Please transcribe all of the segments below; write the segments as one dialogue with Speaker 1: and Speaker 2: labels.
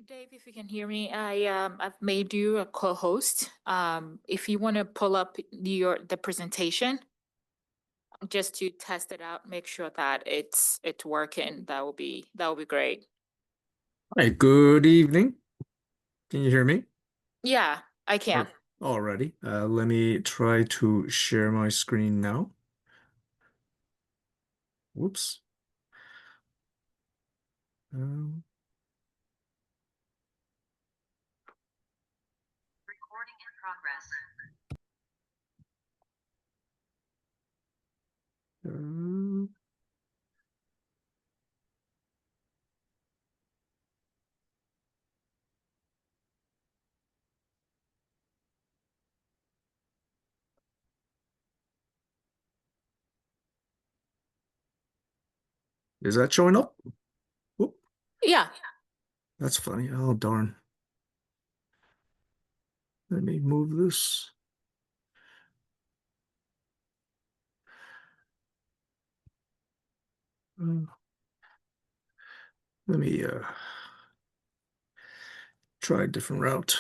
Speaker 1: Dave, if you can hear me, I've made you a co-host. If you want to pull up the presentation just to test it out, make sure that it's working. That will be great.
Speaker 2: Hi, good evening. Can you hear me?
Speaker 1: Yeah, I can.
Speaker 2: Alrighty. Let me try to share my screen now. Whoops.
Speaker 3: Recording in progress.
Speaker 2: Is that showing up? Whoop.
Speaker 1: Yeah.
Speaker 2: That's funny. Oh, darn. Let me move this. Let me try a different route.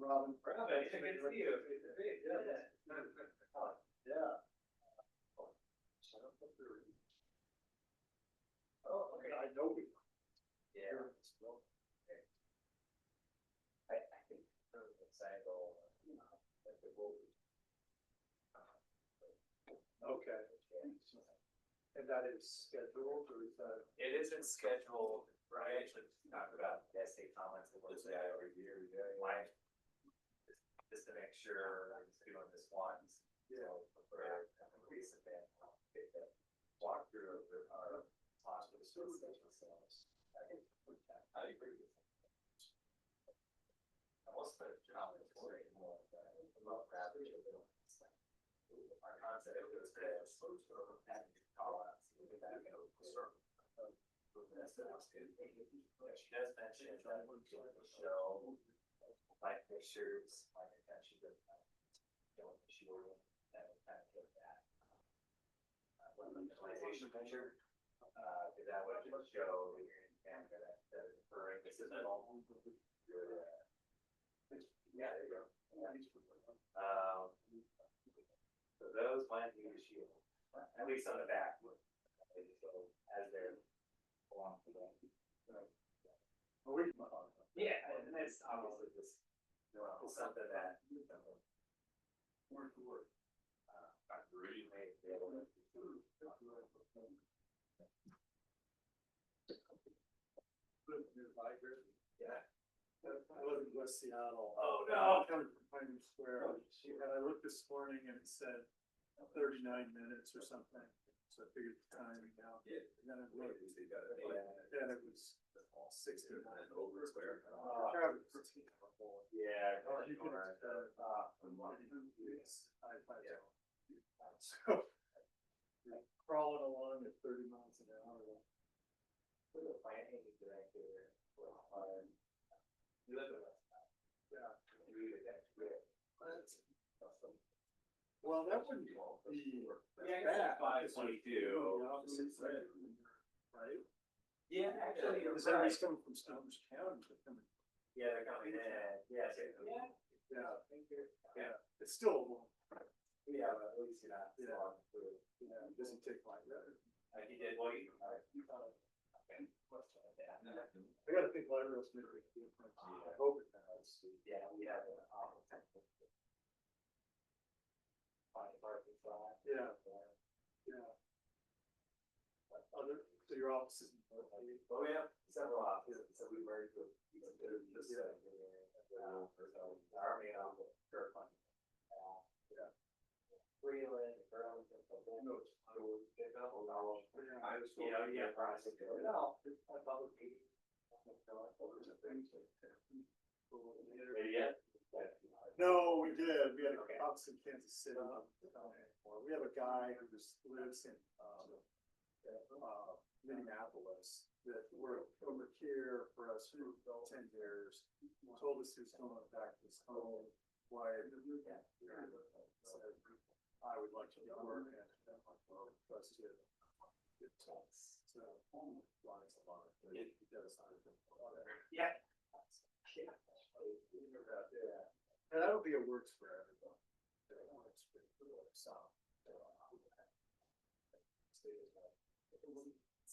Speaker 4: Robin. Good to see you. Yeah. Oh, okay. I know we. Yeah. I think this angle, that it will be. Okay. And that is scheduled, or is that? It isn't scheduled, right? I actually talked about the essay comments and what I every year, like, just to make sure I'm just doing this once. You know, for a recent event, walk through of our hospital themselves. I agree with that. Most of the job is more about gravity. Our concept is that she does mention that we're doing the show, like pictures, like attention to she will kind of get that visualization picture, because that would just show and that is referring. This is all. Yeah, there you go. So those might be the shield, at least on the back. So as they're along the way. Yeah, and it's obviously this something that word to word. Really made the other one. Yeah. I live in West Seattle. Oh no. Coming from Pioneer Square. And I looked this morning and it said 39 minutes or something. So I figured the timing out. Yeah. And then I looked. And it was 69 over square. Yeah. So crawling along at 30 miles an hour. The planning director. You live in yeah. Well, that wouldn't be bad. 522. Right? Yeah, actually, is that he's coming from Stoners County? Yeah, they're coming in. Yeah. Yeah. It's still a long. Yeah, but at least you're not. Yeah. It doesn't take like that. He did. Well, you okay. I gotta think Lyra's made a difference. I hope it does. Yeah, we have an yeah. Yeah. Other, so your office is. Oh, we have several offices, so we merged with. Our main office, Kirkland. Yeah. Freeland, Burlington, yeah, process. No, it's my public meeting. No, we did. We had an office in Kansas City. We have a guy who just lives in Minneapolis that worked over here for us for 10 years. He told us he was going back to his home. Why? I would like to work and us to. Yeah. And that'll be a works for everyone.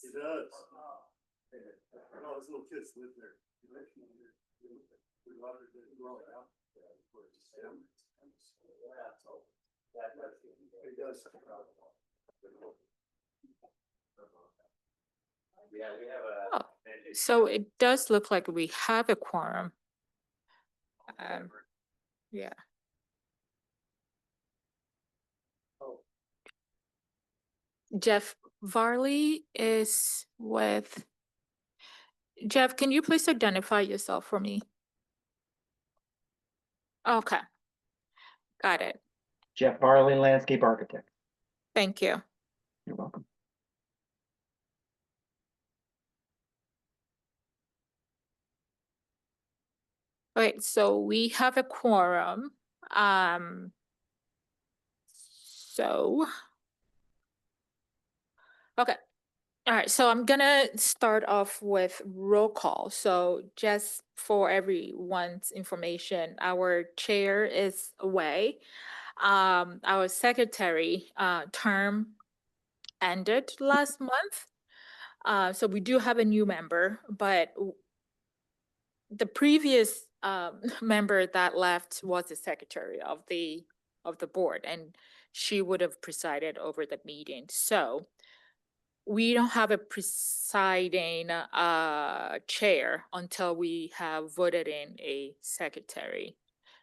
Speaker 4: It does. Oh, those little kids live there. We love it, they grow up. It does. Yeah, we have a.
Speaker 1: Oh, So it does look like we have a quorum. Yeah.
Speaker 4: Oh.
Speaker 1: Jeff Varley is with. Jeff, can you please identify yourself for me? Okay. Got it.
Speaker 5: Jeff Farley, landscape architect.
Speaker 1: Thank you.
Speaker 5: You're welcome.
Speaker 1: Wait, so we have a quorum. So. Okay. All right, so I'm gonna start off with roll call. So just for everyone's information, our chair is away. Our secretary term ended last month. So we do have a new member, but the previous member that left was the secretary of the board, and she would have presided over the meeting. So we don't have a presiding chair until we have voted in a secretary.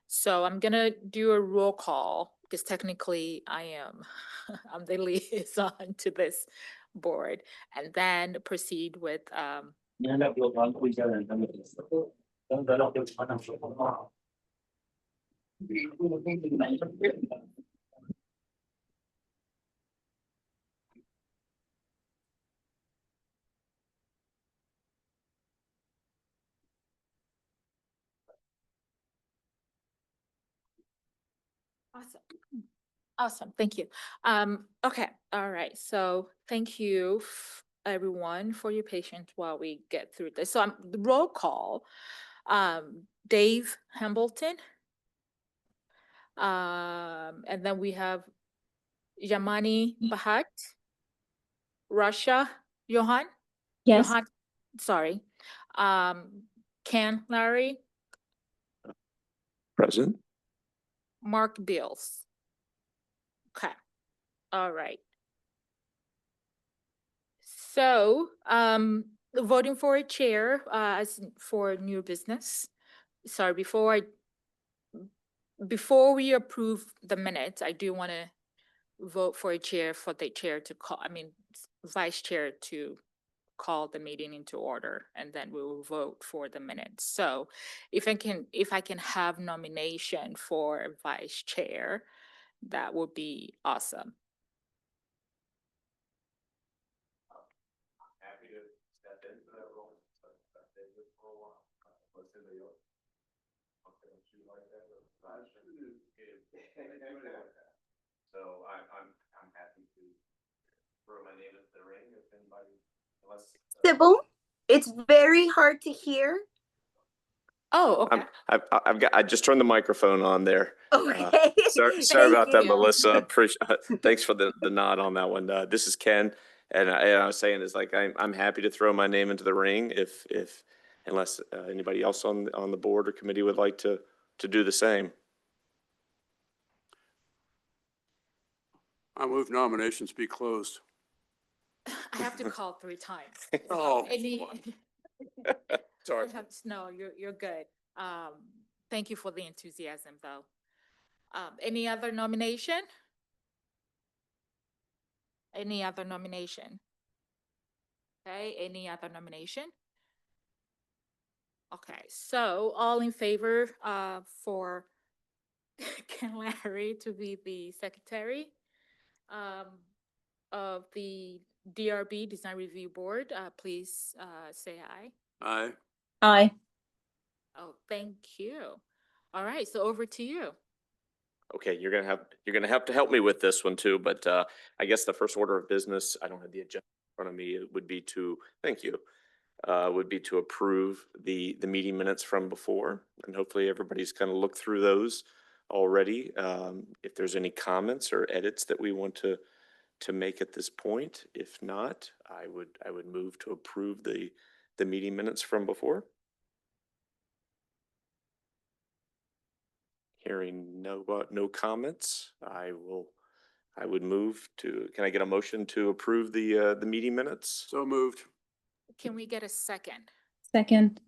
Speaker 1: So I'm gonna do a roll call because technically I am I'm the liaison to this board, and then proceed with Awesome. Awesome, thank you. Okay, all right, so thank you everyone for your patience while we get through this. So the roll call, Dave Hambleton. And then we have Yamani Bahat, Rasha Johan.
Speaker 6: Yes.
Speaker 1: Johan, sorry. Ken Larry,
Speaker 2: Present.
Speaker 1: Mark Bills. Okay, all right. So, voting for a chair, as for new business. Sorry, before we approve the minutes, I do want to vote for a chair for the chair to call, vice chair to call the meeting into order, and then we will vote for the minutes. So if I can have nomination for vice chair, that would be awesome.
Speaker 4: Happy to step into that role. So I'm happy to throw my name into the ring if anybody, unless.
Speaker 6: Sybil, it's very hard to hear.
Speaker 1: Oh, okay.
Speaker 7: I just turned the microphone on there.
Speaker 6: Okay.
Speaker 7: Sorry
Speaker 6: Thank
Speaker 7: about that,
Speaker 6: you.
Speaker 7: Melissa. Thanks for the nod on that one. This is Ken, and I was saying is like I'm happy to throw my name into the ring if unless anybody else on the board or committee would like to do the same.
Speaker 8: I move nominations be closed.
Speaker 1: I have to call 3 times.
Speaker 8: Oh,
Speaker 7: Sorry.
Speaker 1: No, you're good. Thank you for the enthusiasm, though. Any other nomination? Any other nomination? Okay, any other nomination? Okay, so all in favor for Ken Larry to be the secretary of the DRB Design Review Board, please say aye.
Speaker 8: aye.
Speaker 6: Aye.
Speaker 1: Oh, thank you. All right, so over to you.
Speaker 7: Okay, you're gonna have to help me with this one too, but I guess the first order of business, I don't have the agenda in front of me, it would be to, thank you. Would be to approve the meeting minutes from before, and hopefully everybody's kind of looked through those already. If there's any comments or edits that we want to make at this point, if not, I would move to approve the meeting minutes from before. Hearing no comments, I would move to, can I get a motion to approve the meeting minutes?
Speaker 8: So moved.
Speaker 1: Can we get a second?
Speaker 6: Second.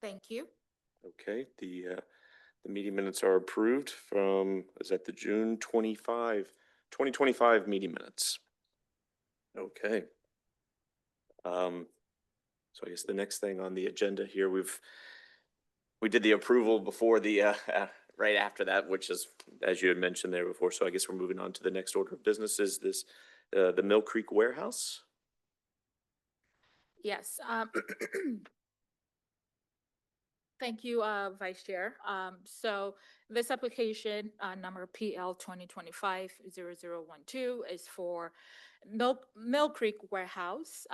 Speaker 1: Thank you.
Speaker 7: Okay, the meeting minutes are approved from, is that the June 2025 meeting minutes? Okay. So I guess the next thing on the agenda here, we did the approval before the, right after that, which is, as you had mentioned there before, so I guess we're moving on to the next order of business is this, the Mill Creek Warehouse.
Speaker 1: Yes. Thank you, Vice Chair. So this application, number PL 2025-0012 is for Mill Creek Warehouse.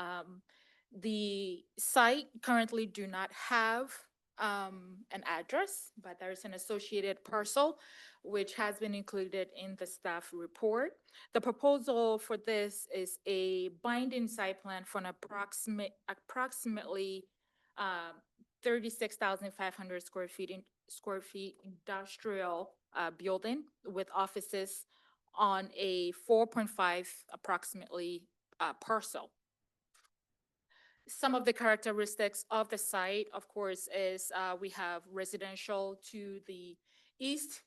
Speaker 1: The site currently do not have an address, but there's an associated parcel which has been included in the staff report. The proposal for this is a binding site plan for an approximately 36,500 square feet industrial building with offices on a 4.5 approximately parcel. Some of the characteristics of the site, of course, is we have residential to the east.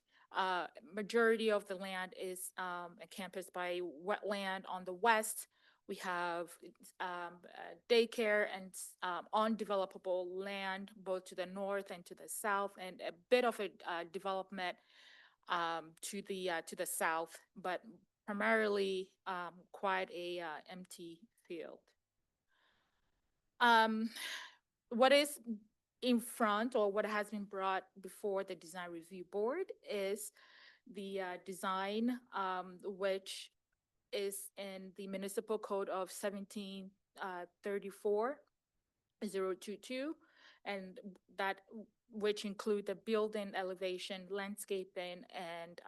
Speaker 1: Majority of the land is encompassed by wetland on the west. We have daycare and undevelopable land both to the north and to the south, and a bit of a development to the south, but primarily quite a empty field. What is in front, or what has been brought before the design review board, is the design, which is in the municipal code of 1734-022, and that which include the building elevation, landscaping, and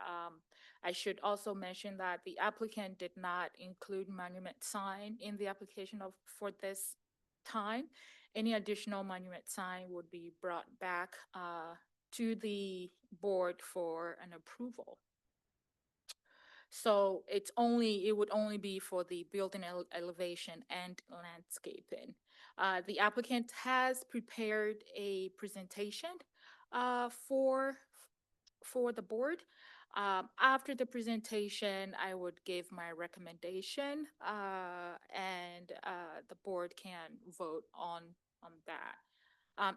Speaker 1: I should also mention that the applicant did not include monument sign in the application for this time. Any additional monument sign would be brought back to the board for an approval. So it would only be for the building elevation and landscaping. The applicant has prepared a presentation for the board. After the presentation, I would give my recommendation, and the board can vote on that.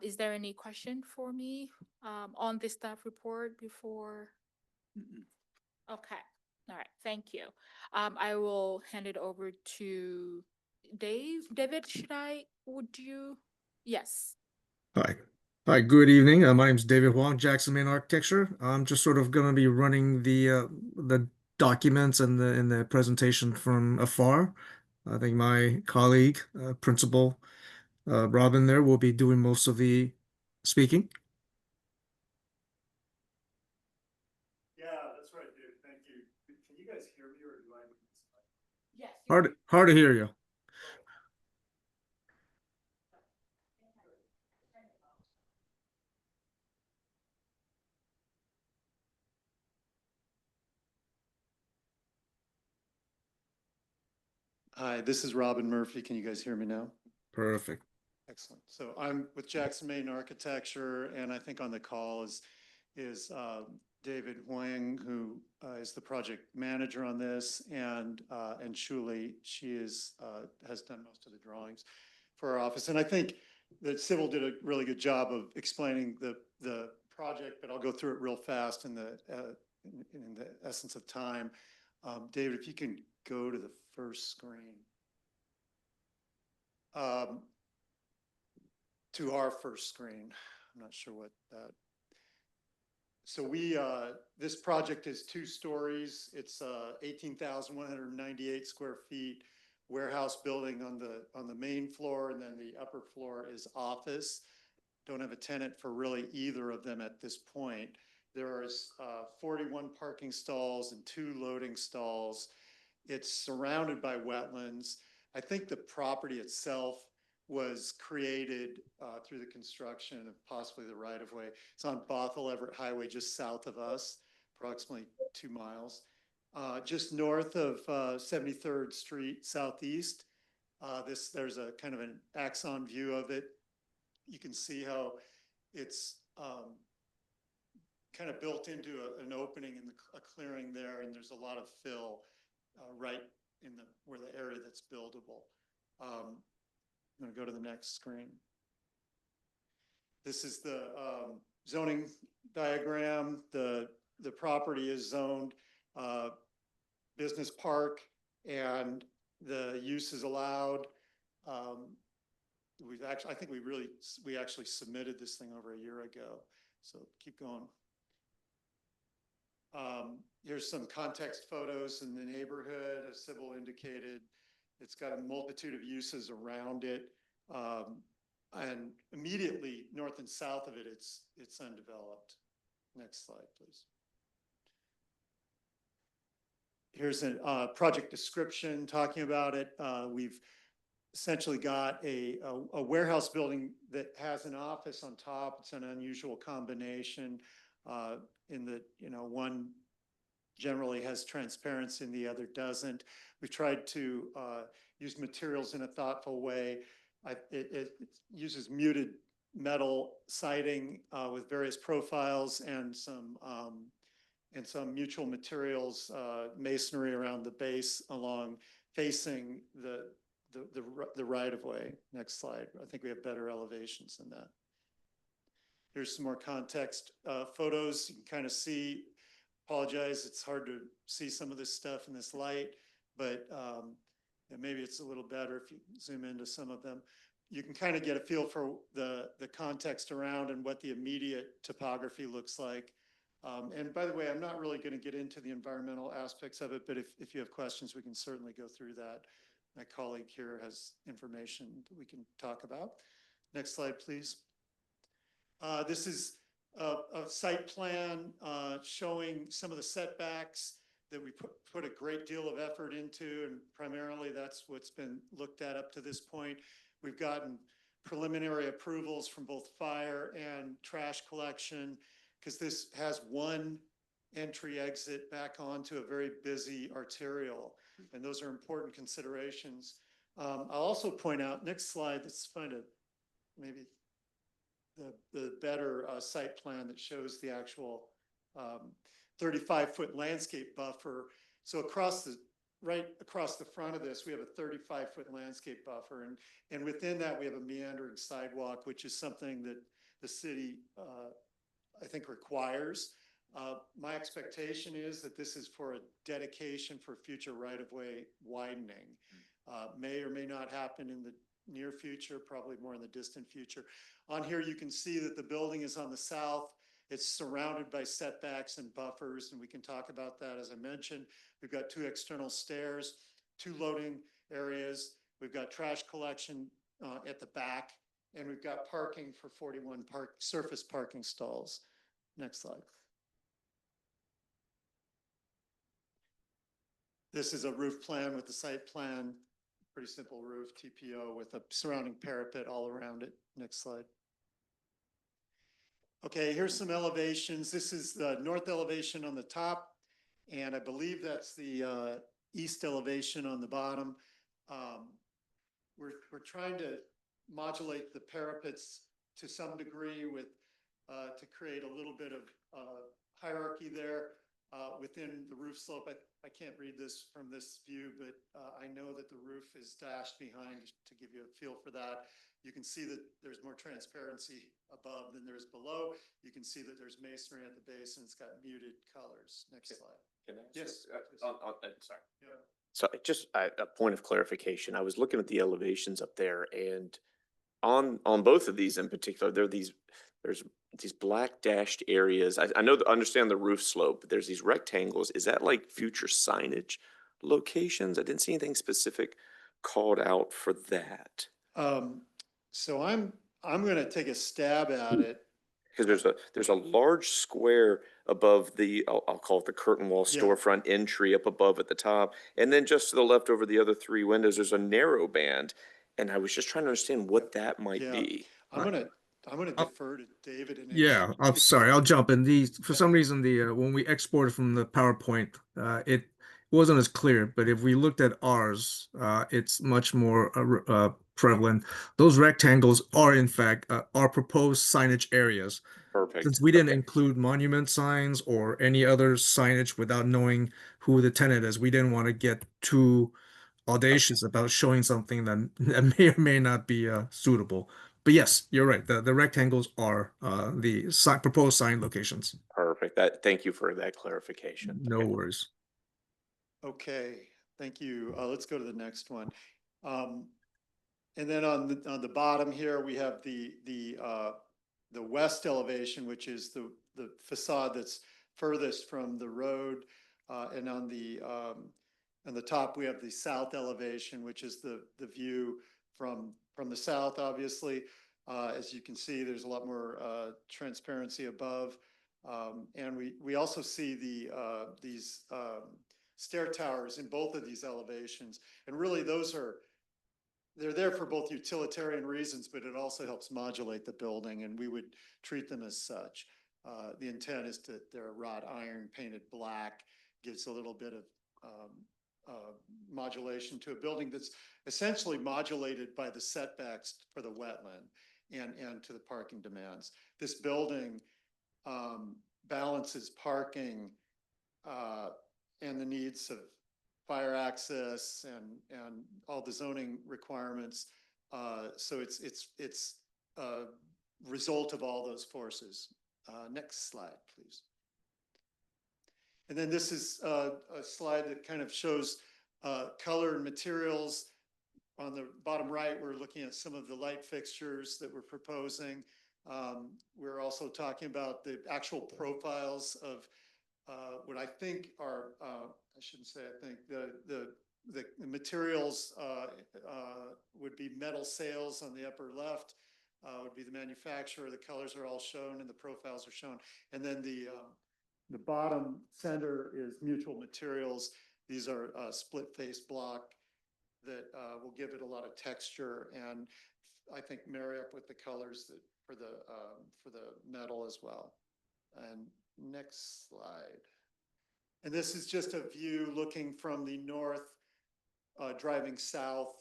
Speaker 1: Is there any question for me on the staff report before? Okay. All right, thank you. I will hand it over to David, would you? Yes.
Speaker 2: Hi. Hi, good evening. My name's David Huang, Jackson Main Architecture. I'm just sort of going to be running the documents and the presentation from afar. I think my colleague, Principal Robin there will be doing most of the speaking.
Speaker 4: Yeah, that's right, dude. Thank you. Can you guys hear me, or do I?
Speaker 1: Yes.
Speaker 2: Hard to hear you.
Speaker 9: Hi, this is Robin Murphy. Can you guys hear me now?
Speaker 2: Perfect.
Speaker 9: Excellent. So I'm with Jackson Main Architecture, and I think on the call is David Huang, who is the project manager on this, and Shuli. She has done most of the drawings for our office. And I think that Civil did a really good job of explaining the project, but I'll go through it real fast in the essence of time. David, if you can go to the first screen. To our first screen. I'm not sure what that. So this project is 2 stories. It's 18,198 square feet warehouse building on the main floor, and then the upper floor is office. Don't have a tenant for really either of them at this point. There is 41 parking stalls and 2 loading stalls. It's surrounded by wetlands. I think the property itself was created through the construction of possibly the right-of-way. It's on Bothell Everett Highway, just south of us, approximately 2 miles. Just north of 73rd Street Southeast. There's a kind of an axon view of it. You can see how it's kind of built into an opening in a clearing there, and there's a lot of fill right in where the area that's buildable. I'm going to go to the next screen. This is the zoning diagram. The property is zoned business park, and the use is allowed. I think we actually submitted this thing over a year ago. So keep going. Here's some context photos in the neighborhood, as Sybil indicated. It's got a multitude of uses around it. And immediately north and south of it, it's undeveloped. Next slide, please. Here's a project description talking about it. We've essentially got a warehouse building that has an office on top. It's an unusual combination in that, one generally has transparency and the other doesn't. We tried to use materials in a thoughtful way. It uses muted metal siding with various profiles and some mutual materials, masonry around the base along facing the right-of-way. Next slide. I think we have better elevations than that. Here's some more context photos. You can kind of see, apologize, it's hard to see some of this stuff in this light, but maybe it's a little better if you zoom into some of them. You can kind of get a feel for the context around and what the immediate topography looks like. And by the way, I'm not really going to get into the environmental aspects of it, but if you have questions, we can certainly go through that. My colleague here has information that we can talk about. Next slide, please. This is a site plan showing some of the setbacks that we put a great deal of effort into, and primarily that's what's been looked at up to this point. We've gotten preliminary approvals from both fire and trash collection, because this has one entry exit back onto a very busy arterial, and those are important considerations. I'll also point out, next slide, let's find maybe the better site plan that shows the actual 35-foot landscape buffer. So right across the front of this, we have a 35-foot landscape buffer, and within that we have a meandering sidewalk, which is something that the city I think requires. My expectation is that this is for a dedication for future right-of-way widening. May or may not happen in the near future, probably more in the distant future. On here, you can see that the building is on the south. It's surrounded by setbacks and buffers, and we can talk about that. As I mentioned, we've got 2 external stairs, 2 loading areas. We've got trash collection at the back, and we've got parking for 41 surface parking stalls. Next slide. This is a roof plan with the site plan. Pretty simple roof, TPO, with a surrounding parapet all around it. Next slide. Okay, here's some elevations. This is the north elevation on the top, and I believe that's the east elevation on the bottom. We're trying to modulate the parapets to some degree with to create a little bit of hierarchy there within the roof slope. I can't read this from this view, but I know that the roof is dashed behind to give you a feel for that. You can see that there's more transparency above than there is below. You can see that there's masonry at the base, and it's got muted colors. Next slide.
Speaker 7: Can I ask
Speaker 9: Yes.
Speaker 7: sorry.
Speaker 9: Yeah.
Speaker 7: So just a point of clarification. I was looking at the elevations up there, and on both of these in particular, there's these black dashed areas. I know, understand the roof slope, but there's these rectangles. Is that like future signage locations? I didn't see anything specific called out for that.
Speaker 9: So I'm gonna take a stab at it.
Speaker 7: Because there's a large square above the, I'll call it the curtain wall
Speaker 9: Yeah.
Speaker 7: storefront entry up above at the top. And then just to the left over the other three windows, there's a narrow band. And I was just trying to understand what that might
Speaker 9: Yeah.
Speaker 7: be.
Speaker 9: I'm gonna defer to David and.
Speaker 2: Yeah, I'm sorry. I'll jump in. For some reason, when we exported from the PowerPoint, it wasn't as clear. But if we looked at ours, it's much more prevalent. Those rectangles are, in fact, our proposed signage areas.
Speaker 7: Perfect.
Speaker 2: Since we didn't
Speaker 7: Okay.
Speaker 2: include monument signs or any other signage without knowing who the tenant is, we didn't want to get too audacious about showing something that may or may not be suitable. But yes, you're right. The rectangles are the proposed sign locations.
Speaker 7: Perfect. Thank you for that clarification.
Speaker 2: No
Speaker 7: Okay.
Speaker 2: worries.
Speaker 9: Okay, thank you. Let's go to the next one. And then on the bottom here, we have the west elevation, which is the facade that's furthest from the road. And on the top, we have the south elevation, which is the view from the south, obviously. As you can see, there's a lot more transparency above. And we also see these stair towers in both of these elevations. And really they're there for both utilitarian reasons, but it also helps modulate the building, and we would treat them as such. The intent is that they're wrought iron painted black, gives a little bit of modulation to a building that's essentially modulated by the setbacks for the wetland and to the parking demands. This building balances parking and the needs of fire access and all the zoning requirements. So it's a result of all those forces. Next slide, please. And then this is a slide that kind of shows color and materials. On the bottom right, we're looking at some of the light fixtures that we're proposing. We're also talking about the actual profiles of what I think are, I shouldn't say I think, the materials would be metal sails on the upper left, would be the manufacturer. The colors are all shown and the profiles are shown. And then the bottom center is Mutual Materials. These are split face block that will give it a lot of texture and I think marry up with the colors that for the metal as well. And next slide. And this is just a view looking from the north, driving south,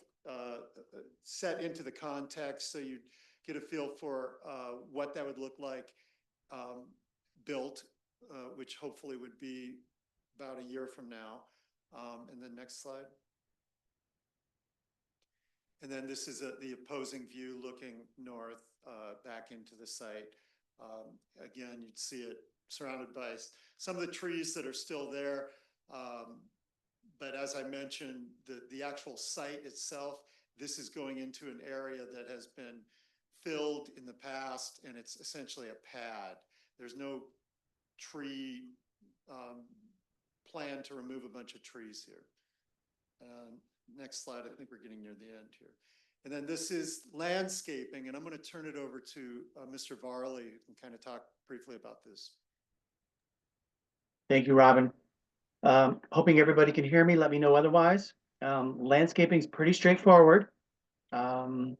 Speaker 9: set into the context so you get a feel for what that would look like built, which hopefully would be about a year from now. And then next slide. And then this is the opposing view looking north back into the site. Again, you'd see it surrounded by some of the trees that are still there. But as I mentioned, the actual site itself, this is going into an area that has been filled in the past and it's essentially a pad. There's no tree plan to remove a bunch of trees here. Next slide, I think we're getting near the end here. And then this is landscaping, and I'm going to turn it over to Mr. Varley, who can kind of talk briefly about this.
Speaker 5: Thank you, Robin. Hoping everybody can hear me. Let me know otherwise. Landscaping is pretty straightforward. Parking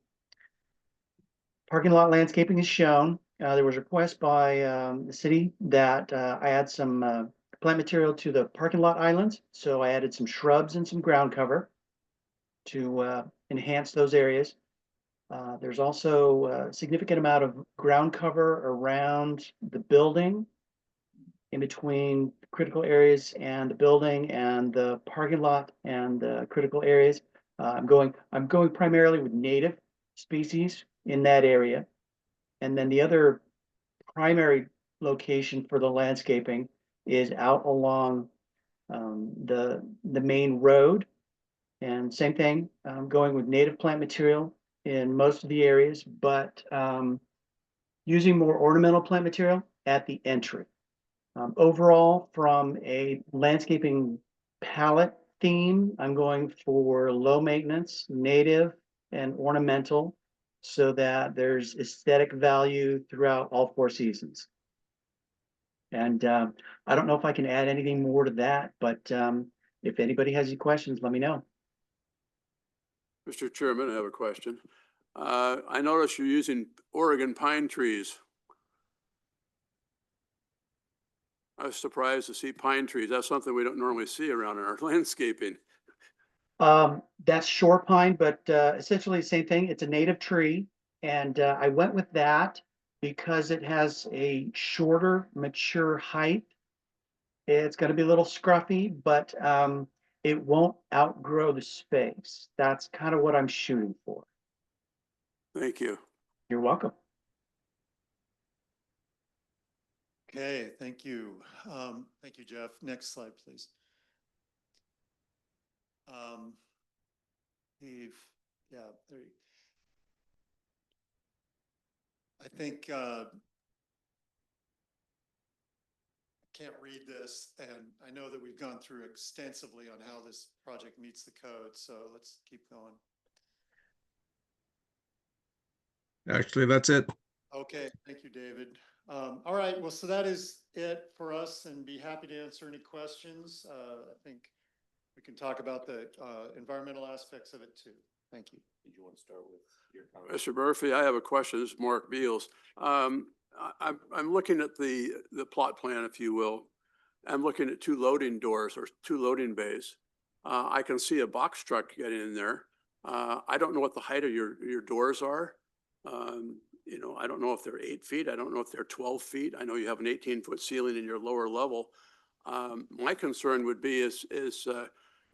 Speaker 5: lot landscaping is shown. There was a request by the city that I add some plant material to the parking lot islands. So I added some shrubs and some ground cover to enhance those areas. There's also a significant amount of ground cover around the building in between critical areas and the building and the parking lot and the critical areas. I'm going primarily with native species in that area. And then the other primary location for the landscaping is out along the main road. And same thing, I'm going with native plant material in most of the areas, but using more ornamental plant material at the entry. Overall, from a landscaping palette theme, I'm going for low maintenance, native, and ornamental, so that there's aesthetic value throughout all 4 seasons. And I don't know if I can add anything more to that, but if anybody has any questions, let me know.
Speaker 8: Mr. Chairman, I have a question. I noticed you're using Oregon pine trees. I was surprised to see pine trees. That's something we don't normally see around in our landscaping.
Speaker 5: That's shore pine, but essentially the same thing. It's a native tree. And I went with that because it has a shorter mature height. It's going to be a little scruffy, but it won't outgrow the space. That's kind of what I'm shooting for.
Speaker 8: Thank you.
Speaker 5: You're welcome.
Speaker 9: Okay, thank you. Thank you, Jeff. Next slide, please. Eve, yeah, there you. I think I can't read this, and I know that we've gone through extensively on how this project meets the code, so let's keep going.
Speaker 2: Actually, that's it.
Speaker 9: Okay, thank you, David. All right, well, so that is it for us, and be happy to answer any questions. I think we can talk about the environmental aspects of it too. Thank you.
Speaker 4: Did you want to start with your comment?
Speaker 8: Mr. Murphy, I have a question. This is Mark Beals. I'm looking at the plot plan, if you will. I'm looking at 2 loading doors or 2 loading bays. I can see a box truck getting in there. I don't know what the height of your doors are. You know, I don't know if they're 8 feet. I don't know if they're 12 feet. I know you have an 18-foot ceiling in your lower level. My concern would be is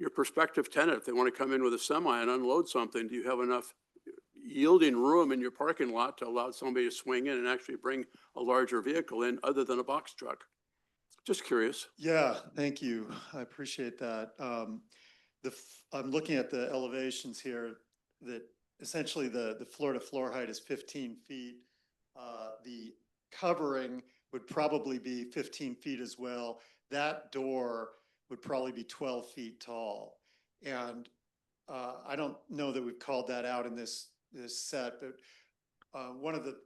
Speaker 8: your prospective tenant, if they want to come in with a semi and unload something, do you have enough yielding room in your parking lot to allow somebody to swing in and actually bring a larger vehicle in other than a box truck? Just curious.
Speaker 9: Yeah, thank you. I appreciate that. I'm looking at the elevations here that essentially the floor to floor height is 15 feet. The covering would probably be 15 feet as well. That door would probably be 12 feet tall. And I don't know that we've called that out in this set, but one of the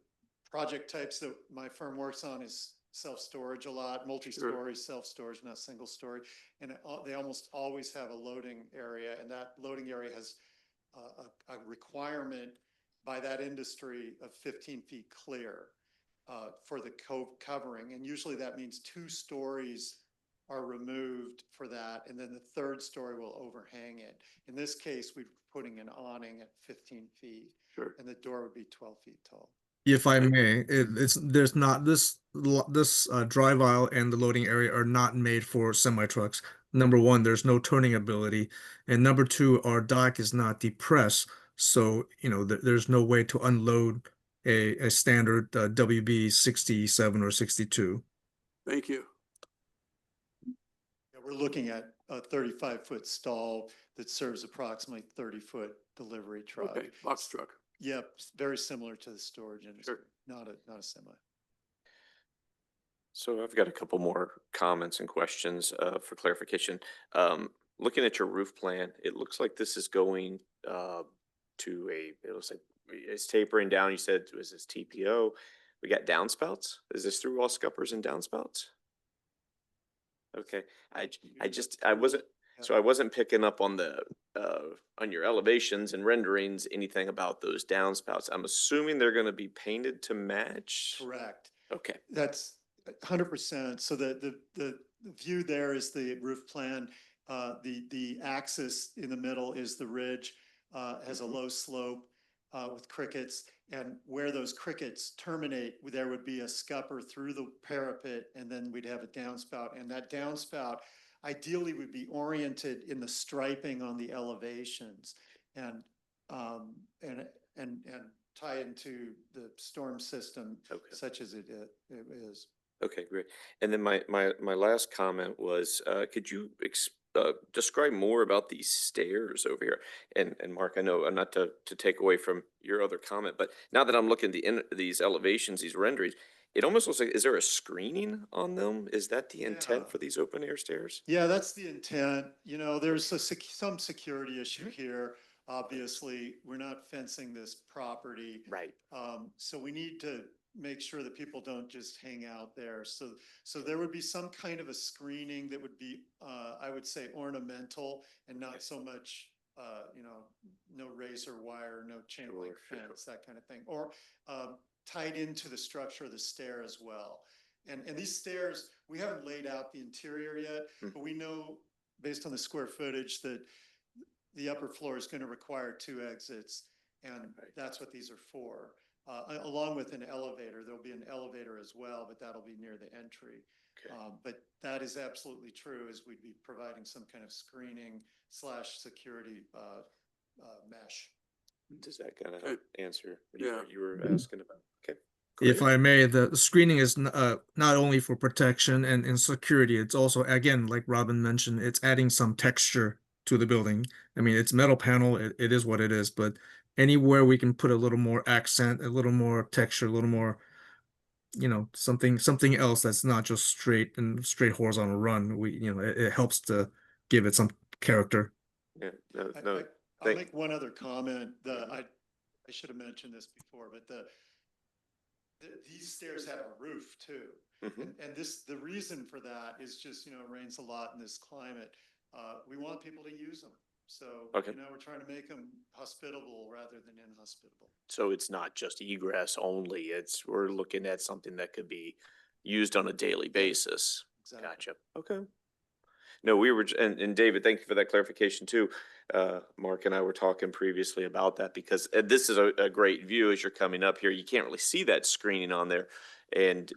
Speaker 9: project types that my firm works on is self-storage a lot, multi-story self-storage, not single story. And they almost always have a loading area, and that loading area has a requirement by that industry of 15 feet clear for the covering. And usually that means 2 stories are removed for that, and then the 3rd story will overhang it. In this case, we're putting an awning at 15 feet,
Speaker 8: Sure.
Speaker 9: and the door would be 12 feet tall.
Speaker 2: If I may, there's not this drive aisle and the loading area are not made for semi trucks. Number 1, there's no turning ability, and number 2, our dock is not depressed, so you know there's no way to unload a standard WB 67 or 62.
Speaker 8: Thank you.
Speaker 9: Yeah, we're looking at a 35-foot stall that serves approximately 30-foot delivery truck.
Speaker 8: Okay, box truck.
Speaker 9: Yep, very similar to the storage industry, not a semi.
Speaker 7: So I've got a couple more comments and questions for clarification. Looking at your roof plan, it looks like this is going to it looks like it's tapering down. You said, was this TPO? We got downspouts? Is this through all scuppers and downspouts? Okay, I wasn't picking up on the on your elevations and renderings, anything about those downspouts. I'm assuming they're gonna be painted to match?
Speaker 9: Correct.
Speaker 7: Okay,
Speaker 9: That's 100%. So the view there is the roof plan. The axis in the middle is the ridge, has a low slope with crickets. And where those crickets terminate, there would be a scupper through the parapet, and then we'd have a downspout. And that downspout ideally would be oriented in the striping on the elevations and tie into the storm system
Speaker 7: okay.
Speaker 9: such as it is.
Speaker 7: Okay, great. And then my last comment was, could you describe more about these stairs over here? And Mark, I know, not to take away from your other comment, but now that I'm looking at these elevations, these renderings, it almost looks like, is there a screening on them? Is that the intent
Speaker 9: Yeah.
Speaker 7: for these open air stairs?
Speaker 9: Yeah, that's the intent. You know, there's some security issue here. Obviously, we're not fencing this property.
Speaker 7: Right.
Speaker 9: So we need to make sure that people don't just hang out there. So there would be some kind of a screening that would be, I would say ornamental and not so much, you know, no razor wire, no chain link
Speaker 7: Sure, sure.
Speaker 9: fence, that kind of thing. Or, tied into the structure of the stair as well. And these stairs, we haven't laid out the interior yet, but we know based on the square footage that the upper floor is going to require 2 exits, and that's what these are for. Along with an elevator, there'll be an elevator as well, but that'll be near the entry.
Speaker 7: Okay.
Speaker 9: But that is absolutely true, is we'd be providing some kind of screening / security mesh.
Speaker 7: Does that kind of
Speaker 8: Okay.
Speaker 7: answer what
Speaker 8: Yeah.
Speaker 7: you were asking about? Okay.
Speaker 2: If
Speaker 7: great.
Speaker 2: I may, the screening is not only for protection and security, it's also, again, like Robin mentioned, it's adding some texture to the building. I mean, it's metal panel, it is what it is, but anywhere we can put a little more accent, a little more texture, a little more, you know, something else that's not just straight horizontal run, it helps to give it some character.
Speaker 7: Yeah, no,
Speaker 9: I-
Speaker 7: no,
Speaker 9: I- I'll
Speaker 7: thank-
Speaker 9: make one other comment. I should have mentioned this before, but these stairs have a roof too.
Speaker 7: Mhm.
Speaker 9: And the reason for that is just, you know, it rains a lot in this climate. We want people to use them. So,
Speaker 7: Okay.
Speaker 9: you know, we're trying to make them hospitable rather than inhospitable.
Speaker 10: So it's not just egress only, we're looking at something that could be used on a daily basis.
Speaker 9: Exactly.
Speaker 10: Gotcha.
Speaker 7: Okay. No, we were, and David, thank you for that clarification too. Mark and I were talking previously about that because this is a great view as you're coming up here. You can't really see that screening on there. And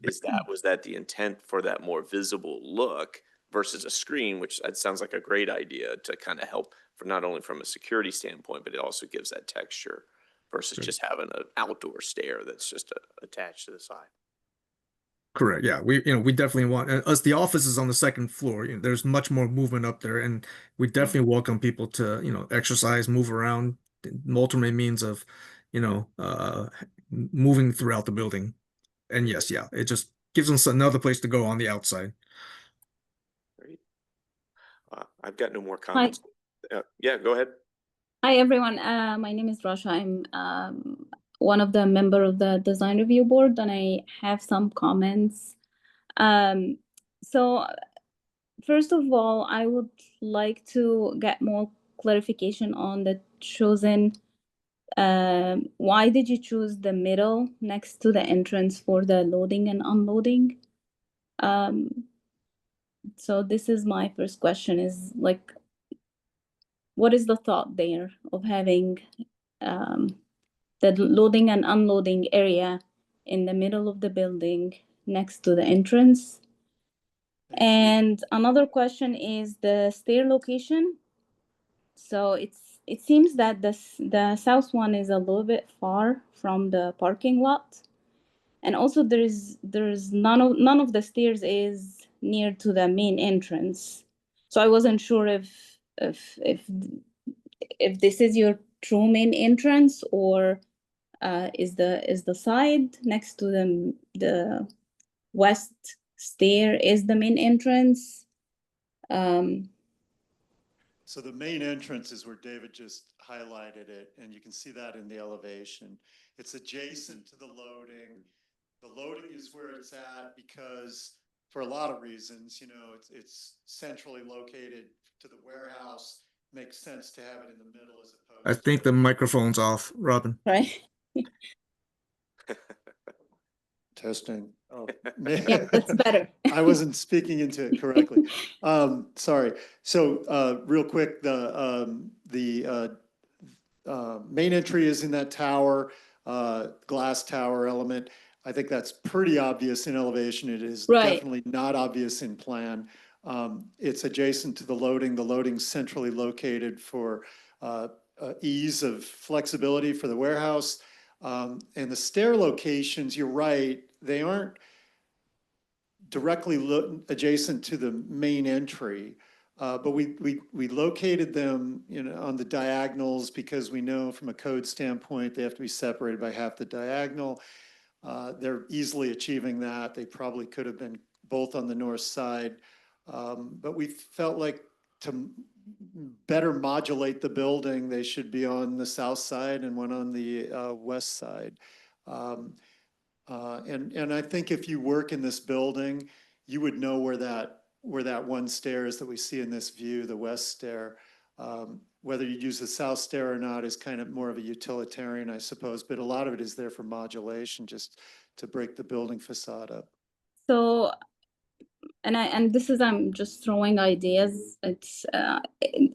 Speaker 7: was that the intent for that more visible look versus a screen, which that sounds like a great idea to kind of help for not only from a security standpoint, but it also gives that texture versus
Speaker 2: Sure.
Speaker 10: just having an outdoor stair that's just attached to the side.
Speaker 2: Correct. Yeah, we definitely want us. The office is on the second floor. You know, there's much more movement up there, and we definitely welcome people to exercise, move around, multiple means of moving throughout the building. And yes, yeah, it just gives us another place to go on the outside.
Speaker 7: Great. I've got no more comments. Yeah, go ahead.
Speaker 11: Hi, everyone. My name is Rasha. I'm one of the member of the design review board, and I have some comments. So first of all, I would like to get more clarification on the chosen. Why did you choose the middle next to the entrance for the loading and unloading? So this is my first question, is like, what is the thought there of having the loading and unloading area in the middle of the building next to the entrance? And another question is the stair location. So it seems that the south one is a little bit far from the parking lot, and also there's none of the stairs is near to the main entrance. So I wasn't sure if this is your true main entrance, or is the side next to the west stair is the main entrance.
Speaker 9: So the main entrance is where David just highlighted it, and you can see that in the elevation. It's adjacent to the loading. The loading is where it's at because, for a lot of reasons, it's centrally located to the warehouse. Makes sense to have it in the middle as opposed.
Speaker 2: I think the microphone's off, Robin.
Speaker 11: Right.
Speaker 9: Testing. Oh.
Speaker 11: Yeah, that's better.
Speaker 9: I wasn't speaking into it correctly. Sorry. So, real quick, the main entry is in that tower, glass tower element. I think that's pretty obvious in elevation. It is
Speaker 11: Right.
Speaker 9: definitely not obvious in plan. It's adjacent to the loading. The loading's centrally located for ease of flexibility for the warehouse. And the stair locations, you're right, they aren't directly adjacent to the main entry. But we located them, you know, on the diagonals because we know from a code standpoint, they have to be separated by half the diagonal. They're easily achieving that. They probably could have been both on the north side. But we felt like to better modulate the building, they should be on the south side and one on the west side. And I think if you work in this building, you would know where that one stair is that we see in this view, the west stair. Whether you use the south stair or not is kind of more of a utilitarian, I suppose, but a lot of it is there for modulation, just to break the building facade up.
Speaker 11: So, and this is, I'm just throwing ideas. It's,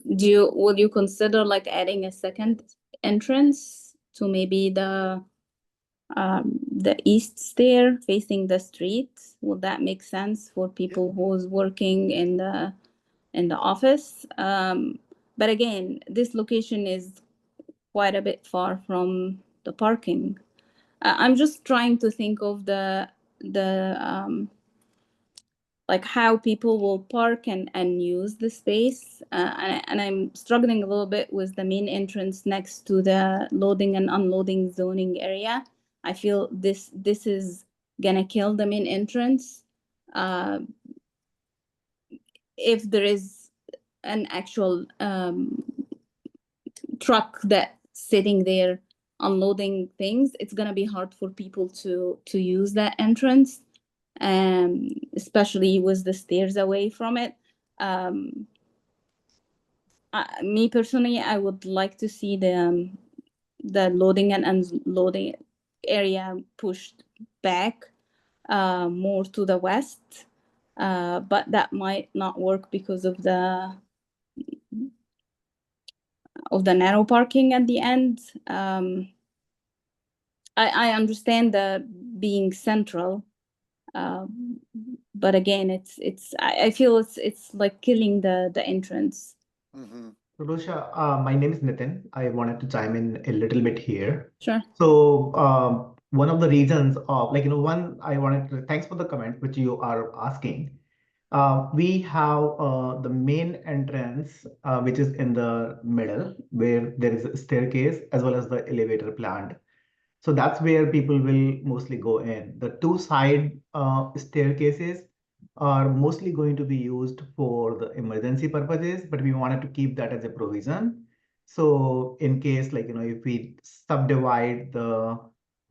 Speaker 11: would you consider like adding a second entrance to maybe the east stair facing the street? Would that make sense for people who's working in the office? But again, this location is quite a bit far from the parking. I'm just trying to think of the like how people will park and use the space. And I'm struggling a little bit with the main entrance next to the loading and unloading zoning area. I feel this is gonna kill the main entrance. If there is an actual truck that's sitting there unloading things, it's gonna be hard for people to use that entrance, especially with the stairs away from it. Me personally, I would like to see the loading and unloading area pushed back more to the west, but that might not work because of the narrow parking at the end. I understand the being central, but again, I feel it's like killing the entrance.
Speaker 12: Rosha, my name is Nitin. I wanted to chime in a little bit here.
Speaker 11: Sure.
Speaker 12: So one of the reasons of I wanted to thanks for the comment which you are asking. We have the main entrance, which is in the middle, where there is a staircase as well as the elevator planned. So that's where people will mostly go in. The two side staircases are mostly going to be used for the emergency purposes, but we wanted to keep that as a provision. So in case if we subdivide the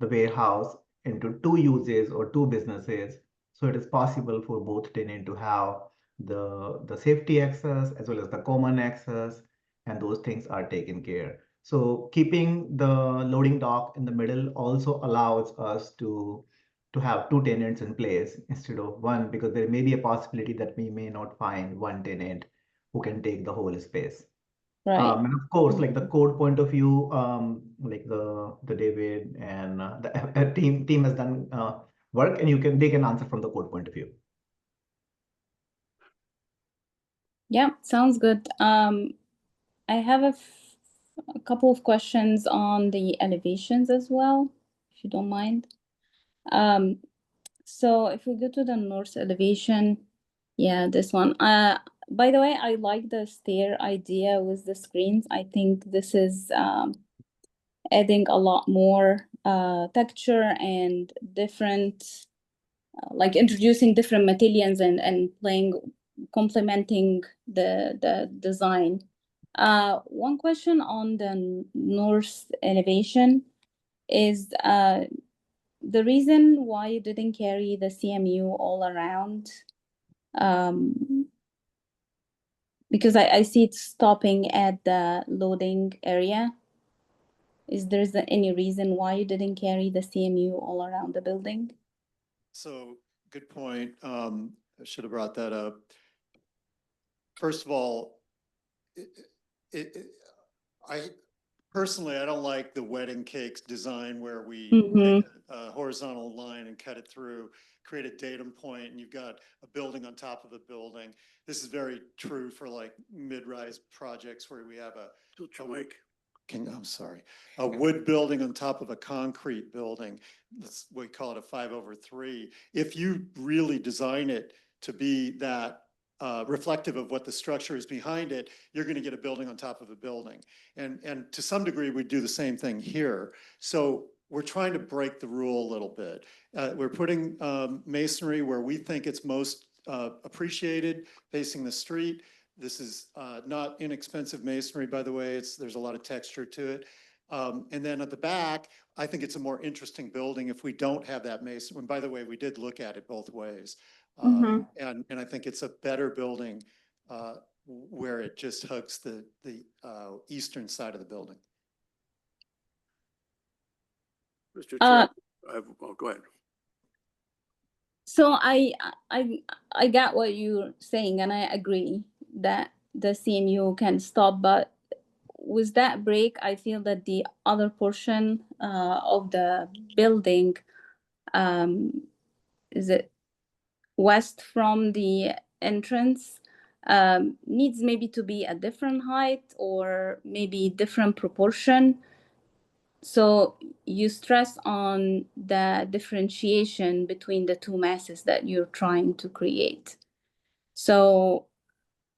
Speaker 12: warehouse into two uses or two businesses, so it is possible for both tenant to have the safety access as well as the common access, and those things are taken care. So keeping the loading dock in the middle also allows us to have two tenants in place instead of one, because there may be a possibility that we may not find one tenant who can take the whole space.
Speaker 11: Right.
Speaker 12: And of course, like the code point of view, like the David and the team has done work, and they can answer from the code point of view.
Speaker 11: Yeah, sounds good. I have a couple of questions on the elevations as well, if you don't mind. So if we go to the north elevation, yeah, this one. By the way, I like the stair idea with the screens. I think this is adding a lot more texture and different, like introducing different materials and complementing the design. One question on the north elevation is the reason why you didn't carry the CMU all around, because I see it stopping at the loading area. Is there any reason why you didn't carry the CMU all around the building?
Speaker 9: So good point. I should have brought that up. First of all, I personally don't like the wedding cakes design where we take a horizontal line and cut it through, create a datum point, and you've got a building on top of a building. This is very true for like mid-rise projects where we have a wood building on top of a concrete building. We call it a 5/3. If you really design it to be that reflective of what the structure is behind it, you're going to get a building on top of a building. And to some degree, we do the same thing here. So we're trying to break the rule a little bit. We're putting masonry where we think it's most appreciated, facing the street. This is not inexpensive masonry, by the way. There's a lot of texture to it. And then at the back, I think it's a more interesting building if we don't have that mason. And by the way, we did look at it both ways. And I think it's a better building where it just hugs the eastern side of the building.
Speaker 8: Mr. Chair, go ahead.
Speaker 11: So I got what you're saying, and I agree that the CMU can stop, but with that break, I feel that the other portion of the building, is it west from the entrance, needs maybe to be a different height or maybe different proportion. So you stress on the differentiation between the two masses that you're trying to create. So,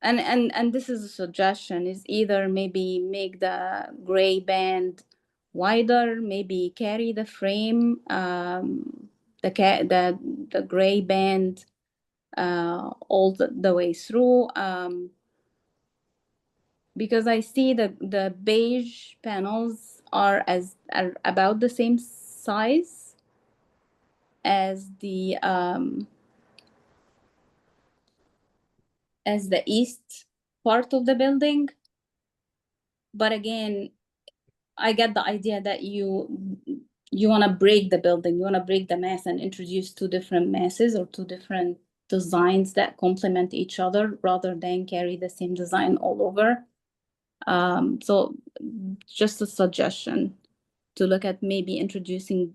Speaker 11: and this is a suggestion, is either maybe make the gray band wider, maybe carry the frame, the gray band all the way through. Because I see the beige panels are about the same size as the east part of the building. But again, I get the idea that you want to break the building, you want to break the mass and introduce two different masses or two different designs that complement each other rather than carry the same design all over. So just a suggestion to look at maybe introducing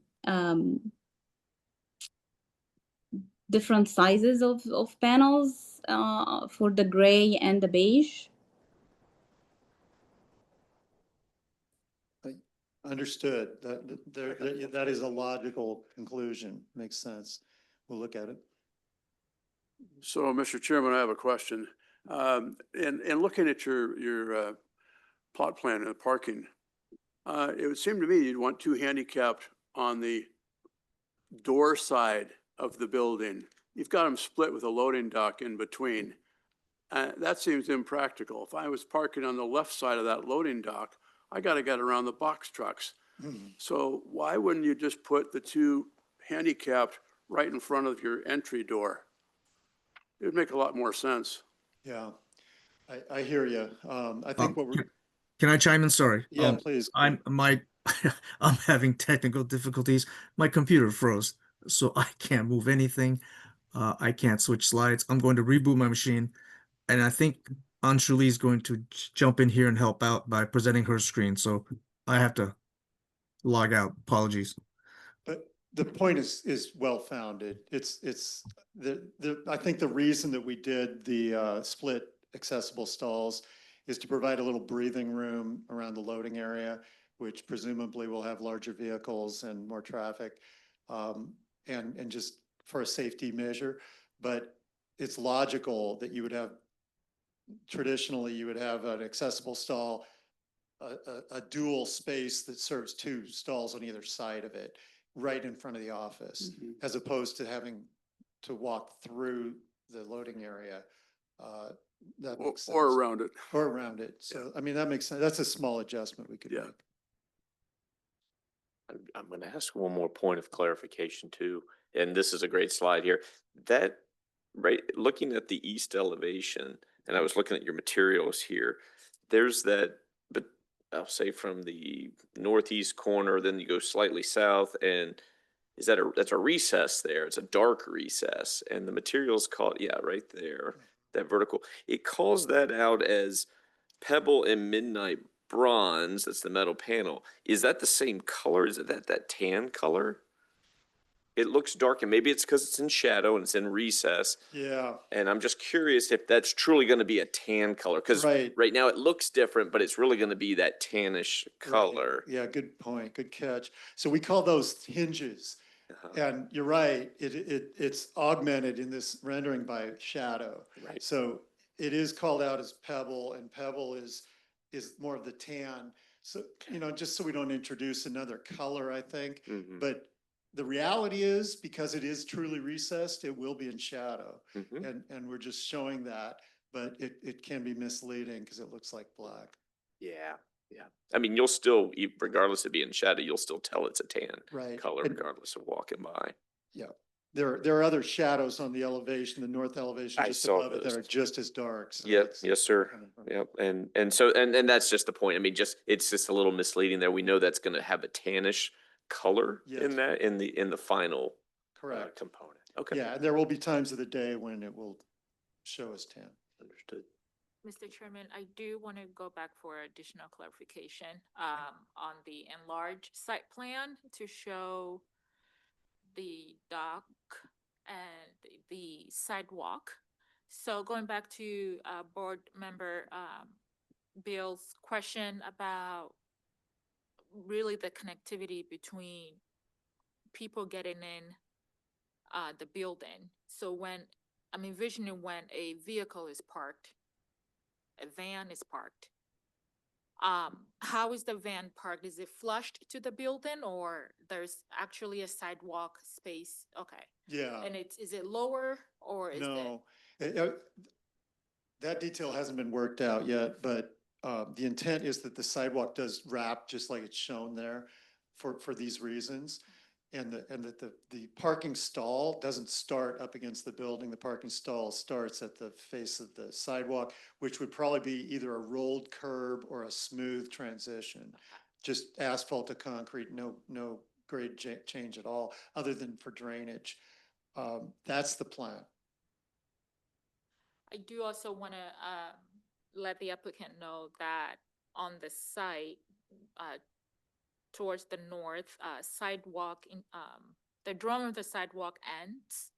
Speaker 11: different sizes of panels for the gray and the beige.
Speaker 9: Understood. That is a logical conclusion. Makes sense. We'll look at it.
Speaker 8: So, Mr. Chairman, I have a question. In looking at your plot plan and parking, it would seem to me you'd want two handicapped on the door side of the building. You've got them split with a loading dock in between. That seems impractical. If I was parking on the left side of that loading dock, I got to get around the box trucks. So why wouldn't you just put the two handicapped right in front of your entry door? It would make a lot more sense.
Speaker 9: Yeah, I hear you. I think what we're.
Speaker 2: Can I chime in? Sorry.
Speaker 9: Yeah, please.
Speaker 2: I'm having technical difficulties. My computer froze, so I can't move anything. I can't switch slides. I'm going to reboot my machine, and I think Anshuli is going to jump in here and help out by presenting her screen. So I have to log out. Apologies.
Speaker 9: But the point is well founded. It's I think the reason that we did the split accessible stalls is to provide a little breathing room around the loading area, which presumably will have larger vehicles and more traffic, and just for a safety measure. But it's logical that you would have, traditionally, you would have an accessible stall, a dual space that serves two stalls on either side of it, right in front of the office, as opposed to having to walk through the loading area. That makes sense.
Speaker 8: Or around it.
Speaker 9: Or around it. So, I mean, that makes sense. That's a small adjustment we could make.
Speaker 10: I'm going to ask one more point of clarification too, and this is a great slide here. That, right, looking at the east elevation, and I was looking at your materials here, there's that, but I'll say from the northeast corner, then you go slightly south, and that's a recess there. It's a dark recess, and the material's called, yeah, right there, that vertical. It calls that out as pebble and midnight bronze. That's the metal panel. Is that the same color? Is it that tan color? It looks dark, and maybe it's because it's in shadow and it's in recess.
Speaker 9: Yeah.
Speaker 10: And I'm just curious if that's truly going to be a tan color, because right now it looks different, but it's really going to be that tannish color.
Speaker 9: Yeah, good point. Good catch. So we call those hinges. And you're right, it's augmented in this rendering by shadow.
Speaker 10: Right.
Speaker 9: So it is called out as pebble, and pebble is more of the tan. So, just so we don't introduce another color, I think.
Speaker 10: Mhm.
Speaker 9: But the reality is, because it is truly recessed, it will be in shadow.
Speaker 10: Mhm.
Speaker 9: And we're just showing that, but it can be misleading because it looks like black.
Speaker 10: Yeah, yeah. I mean, you'll still, regardless of being shadow, you'll still tell it's a tan
Speaker 9: Right.
Speaker 10: color
Speaker 9: And-
Speaker 10: regardless of walking by.
Speaker 9: Yeah, there are other shadows on the elevation, the north elevation
Speaker 10: I
Speaker 9: just
Speaker 10: saw
Speaker 9: above it that are
Speaker 10: those.
Speaker 9: just as dark. So
Speaker 10: Yep,
Speaker 9: it's
Speaker 10: yes, sir.
Speaker 9: kind of-
Speaker 10: Yep, and so, and that's just the point. I mean, it's just a little misleading there. We know that's gonna have a tannish color
Speaker 9: Yes.
Speaker 10: in that, in the final
Speaker 9: Correct.
Speaker 10: component. Okay.
Speaker 9: Yeah, and there will be times of the day when it will show as tan.
Speaker 10: Understood.
Speaker 1: Mr. Chairman, I do want to go back for additional clarification on the enlarged site plan to show the dock and the sidewalk. So going back to board member Bill's question about really the connectivity between people getting in the building. So when I'm envisioning when a vehicle is parked, a van is parked, how is the van parked? Is it flushed to the building or there's actually a sidewalk space? Okay.
Speaker 9: Yeah,
Speaker 1: And is it lower or is it?
Speaker 9: no, that detail hasn't been worked out yet, but the intent is that the sidewalk does wrap just like it's shown there for these reasons. And that the parking stall doesn't start up against the building. The parking stall starts at the face of the sidewalk, which would probably be either a rolled curb or a smooth transition. Just asphalt to concrete, no grade change at all, other than for drainage. That's the plan.
Speaker 1: I do also want to let the applicant know that on the site, towards the north, sidewalk, the drawing of the sidewalk ends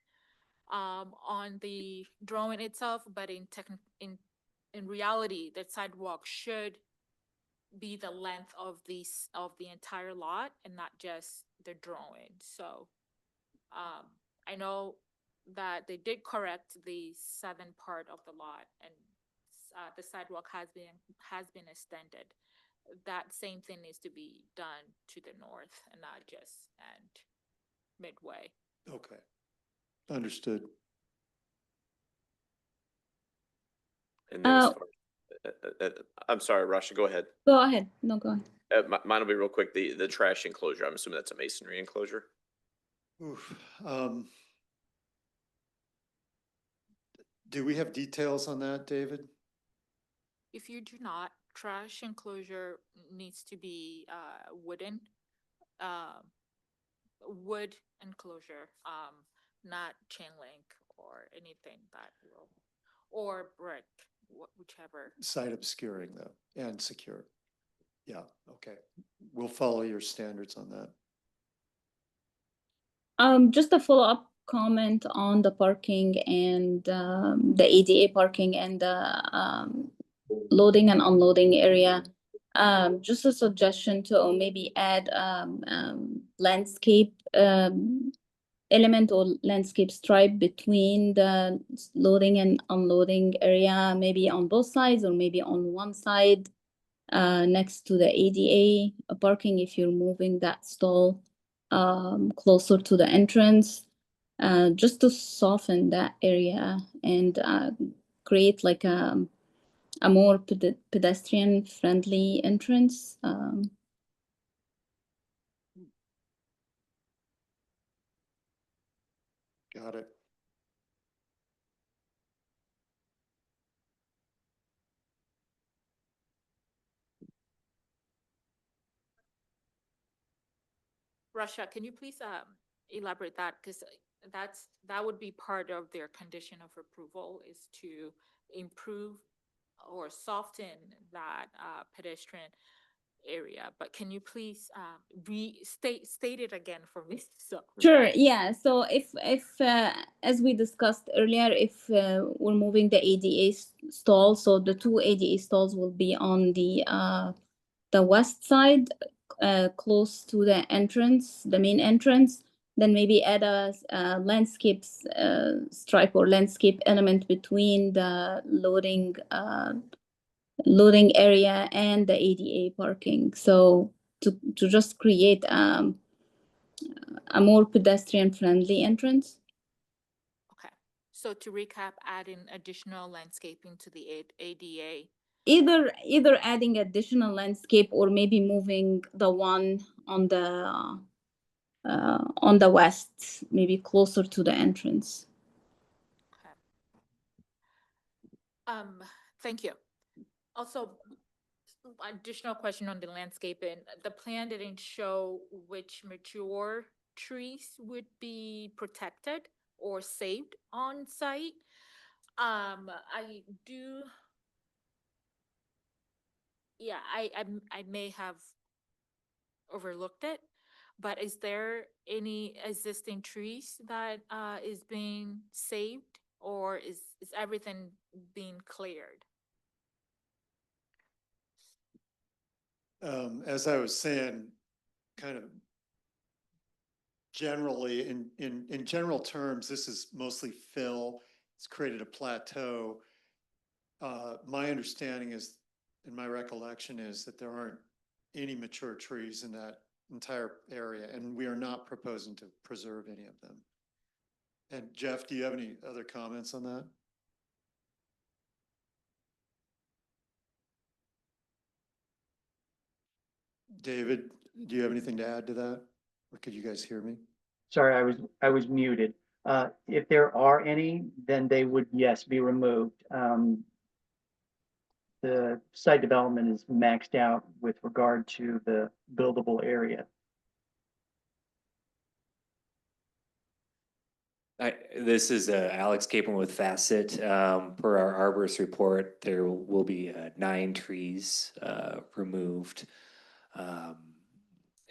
Speaker 1: on the drawing itself, but in reality, the sidewalk should be the length of the entire lot and not just the drawing. So I know that they did correct the southern part of the lot and the sidewalk has been extended. That same thing needs to be done to the north and not just and midway.
Speaker 9: Okay, understood.
Speaker 10: And then as
Speaker 11: Uh,
Speaker 10: far, I'm sorry, Rasha, go ahead.
Speaker 11: Go ahead. No, go ahead.
Speaker 10: Mine will be real quick. The trash enclosure, I'm assuming that's a masonry enclosure?
Speaker 9: Oof, do we have details on that, David?
Speaker 1: If you do not, trash enclosure needs to be wooden, wood enclosure, not chain link or anything that will, or brick, whichever.
Speaker 9: Site obscuring though, and secure. Yeah, okay. We'll follow your standards on that.
Speaker 11: Just a follow-up comment on the parking and the ADA parking and the loading and unloading area. Just a suggestion to maybe add landscape element or landscape stripe between the loading and unloading area, maybe on both sides or maybe on one side next to the ADA parking if you're moving that stall closer to the entrance, just to soften that area and create like a more pedestrian friendly entrance.
Speaker 9: Got it.
Speaker 1: Rasha, can you please elaborate that? Because that would be part of their condition of approval is to improve or soften that pedestrian area. But can you please state it again for me? So
Speaker 11: Sure, yeah. So if as we discussed earlier, if we're moving the ADA stall, so the two ADA stalls will be on the west side, close to the entrance, the main entrance. then maybe add a landscape stripe or landscape element between the loading area and the ADA parking. So to just create a more pedestrian friendly entrance.
Speaker 1: Okay, so to recap, adding additional landscaping to the ADA.
Speaker 11: Either adding additional landscape or maybe moving the one on the west, maybe closer to the entrance.
Speaker 1: Okay. Thank you. Also, additional question on the landscaping. The plan didn't show which mature trees would be protected or saved on site. I do. Yeah, I may have overlooked it, but is there any existing trees that is being saved, or is everything being cleared?
Speaker 9: As I was saying, kind of generally, in general terms, this is mostly fill. It's created a plateau. My understanding is, and my recollection is that there aren't any mature trees in that entire area, and we are not proposing to preserve any of them. And Jeff, do you have any other comments on that? David, do you have anything to add to that? Or could you guys hear me?
Speaker 5: Sorry, I was muted. If there are any, then they would, yes, be removed. The site development is maxed out with regard to the buildable area.
Speaker 13: This is Alex Capon with Facet. Per our arborist report, there will be 9 trees removed.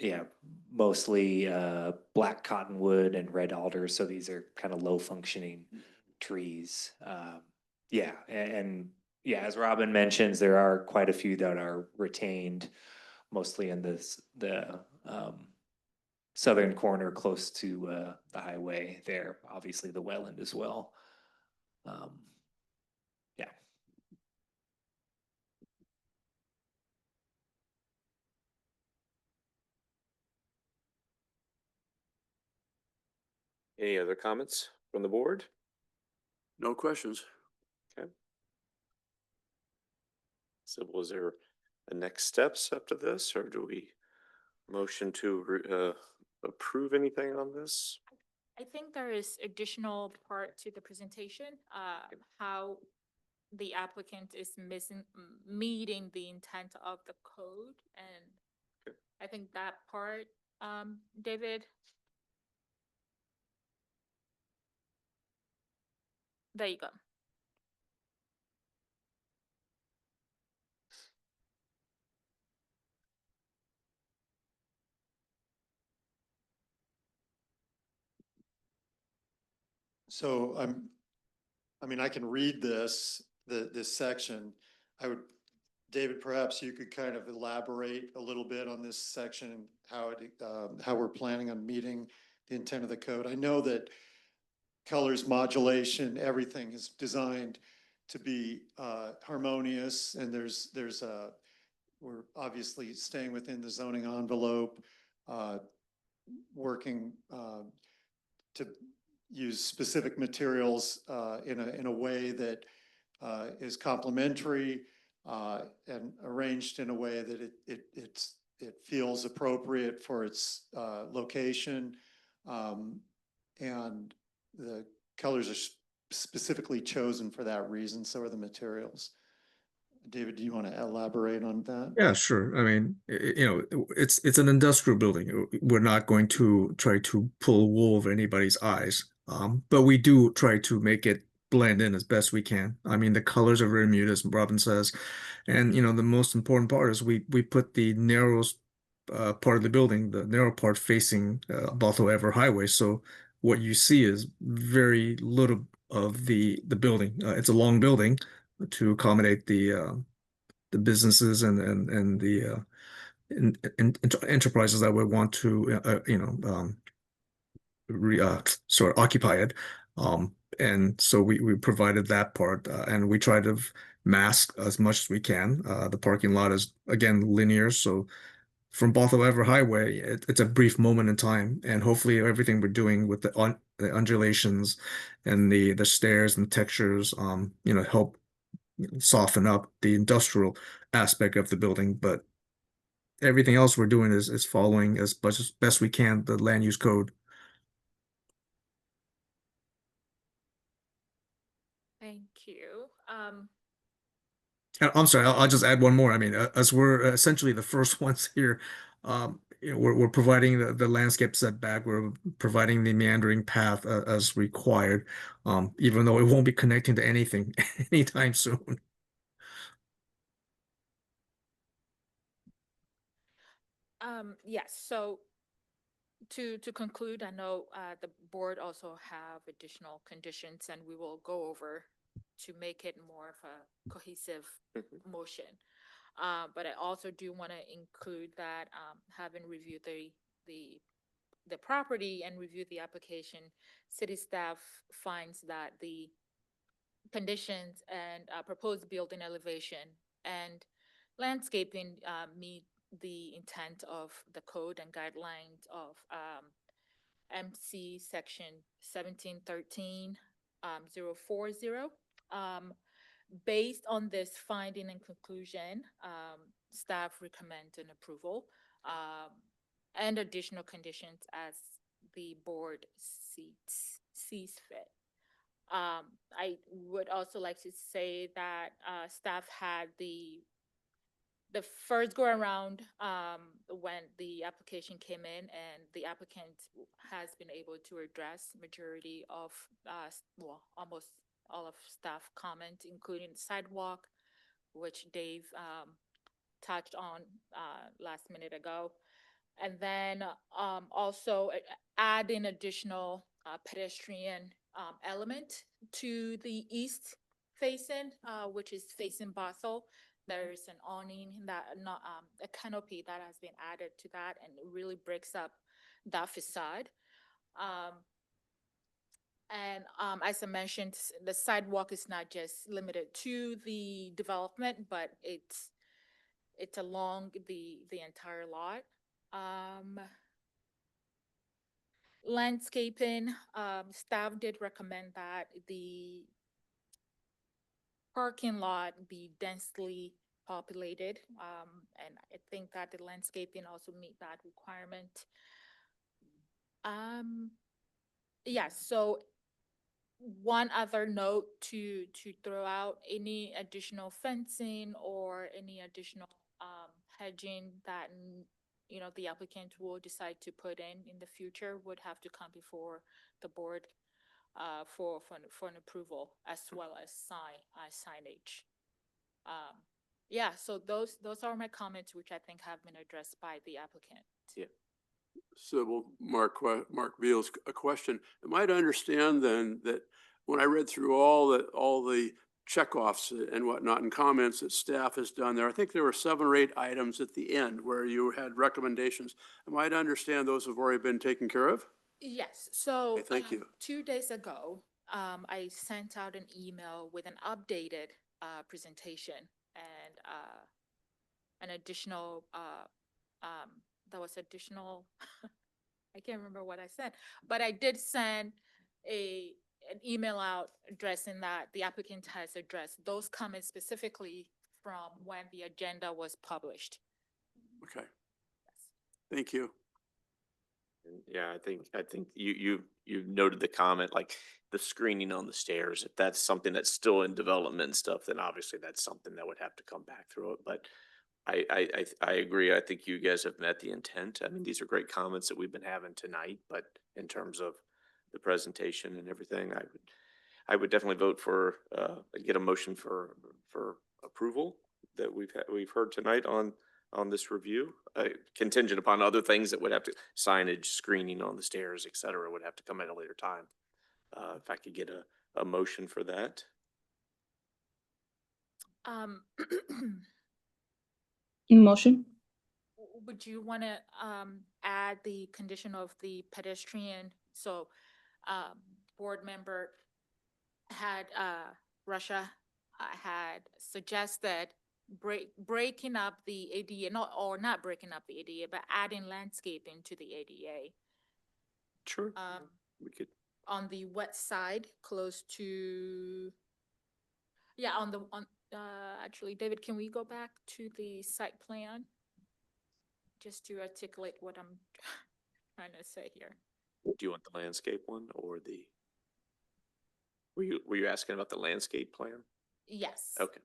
Speaker 13: Yeah, mostly black cottonwood and red alder. So these are kind of low functioning trees. Yeah, and yeah, as Robin mentions, there are quite a few that are retained, mostly in the southern corner close to the highway there, obviously the wetland as well. Yeah.
Speaker 10: Any other comments from the board?
Speaker 8: No questions.
Speaker 10: Okay. So was there a next steps after this, or do we motion to approve anything on this?
Speaker 1: I think there is additional part to the presentation, how the applicant is meeting the intent of the code. And I think that part, David. There you go.
Speaker 9: So I mean, I can read this section. David, perhaps you could kind of elaborate a little bit on this section and how we're planning on meeting the intent of the code. I know that colors, modulation, everything is designed to be harmonious, and we're obviously staying within the zoning envelope, working to use specific materials in a way that is complementary and arranged in a way that it feels appropriate for its location, and the colors are specifically chosen for that reason. So are the materials. David, do you want to elaborate on that?
Speaker 2: Yeah, sure. I mean, it's an industrial building. We're not going to try to pull wool over anybody's eyes, but we do try to make it blend in as best we can. I mean, the colors are very muted, as Robin says, and the most important part is we put the narrowest part of the building, the narrow part facing Bothell Ever Highway. So what you see is very little of the building. It's a long building to accommodate the businesses and the enterprises that would want to sort of occupy it. And so we provided that part, and we try to mask as much as we can. The parking lot is again linear, so from Bothell Ever Highway, it's a brief moment in time, and hopefully everything we're doing with the undulations and the stairs and textures, help soften up the industrial aspect of the building. But everything else we're doing is following as best we can the land use code.
Speaker 1: Thank you.
Speaker 2: I'm sorry, I'll just add one more. I mean, as we're essentially the first ones here, we're providing the landscape setback, we're providing the meandering path as required, even though it won't be connecting to anything anytime soon.
Speaker 1: Yes, so to conclude, I know the board also have additional conditions, and we will go over to make it more of a cohesive motion. But I also do want to include that, having reviewed the property and reviewed the application, city staff finds that the conditions and proposed building elevation and landscaping meet the intent of the code and guidelines of MC section 1713 040. Based on this finding and conclusion, staff recommend an approval and additional conditions as the board sees fit. I would also like to say that staff had the first go around when the application came in, and the applicant has been able to address majority of almost all of staff comment, including sidewalk, which Dave touched on last minute ago. And then also adding additional pedestrian element to the east facing, which is facing Bothell. There's an awning that a canopy that has been added to that, and it really breaks up that facade. And as I mentioned, the sidewalk is not just limited to the development, but it's along the entire lot. Landscaping, staff did recommend that the parking lot be densely populated, and I think that the landscaping also meet that requirement. Yes, so one other note to throw out, any additional fencing or any additional hedging that the applicant will decide to put in the future would have to come before the board for an approval, as well as signage. Yeah, so those are my comments, which I think have been addressed by the applicant.
Speaker 10: Yeah.
Speaker 8: So, well, Mark Beals, a question. Am I to understand then that when I read through all the checkoffs and whatnot and comments that staff has done there, I think there were 7 or 8 items at the end where you had recommendations. Am I to understand those have already been taken care of?
Speaker 1: Yes, so
Speaker 8: Okay, thank you.
Speaker 1: 2 days ago, I sent out an email with an updated presentation and an additional there was additional I can't remember what I said, but I did send an email out addressing that the applicant has addressed those comments specifically from when the agenda was published.
Speaker 8: Okay. Thank you.
Speaker 10: Yeah, I think you noted the comment, like the screening on the stairs. If that's something that's still in development and stuff, then obviously that's something that would have to come back through it. But I agree. I think you guys have met the intent. I mean, these are great comments that we've been having tonight, but in terms of the presentation and everything, I would definitely vote for get a motion for approval that we've heard tonight on this review, contingent upon other things that would have to, signage, screening on the stairs, et cetera, would have to come at a later time. If I could get a motion for that.
Speaker 11: Motion.
Speaker 1: Would you want to add the condition of the pedestrian So, board member had, Russia had suggested breaking up the ADA, not breaking up the ADA, but adding landscaping to the ADA.
Speaker 10: Sure. We could,
Speaker 1: On the west side, close to, yeah, actually, David, can we go back to the site plan? Just to articulate what I'm trying to say here.
Speaker 10: do you want the landscape one or the? Were you asking about the landscape plan?
Speaker 1: Yes.
Speaker 10: Okay.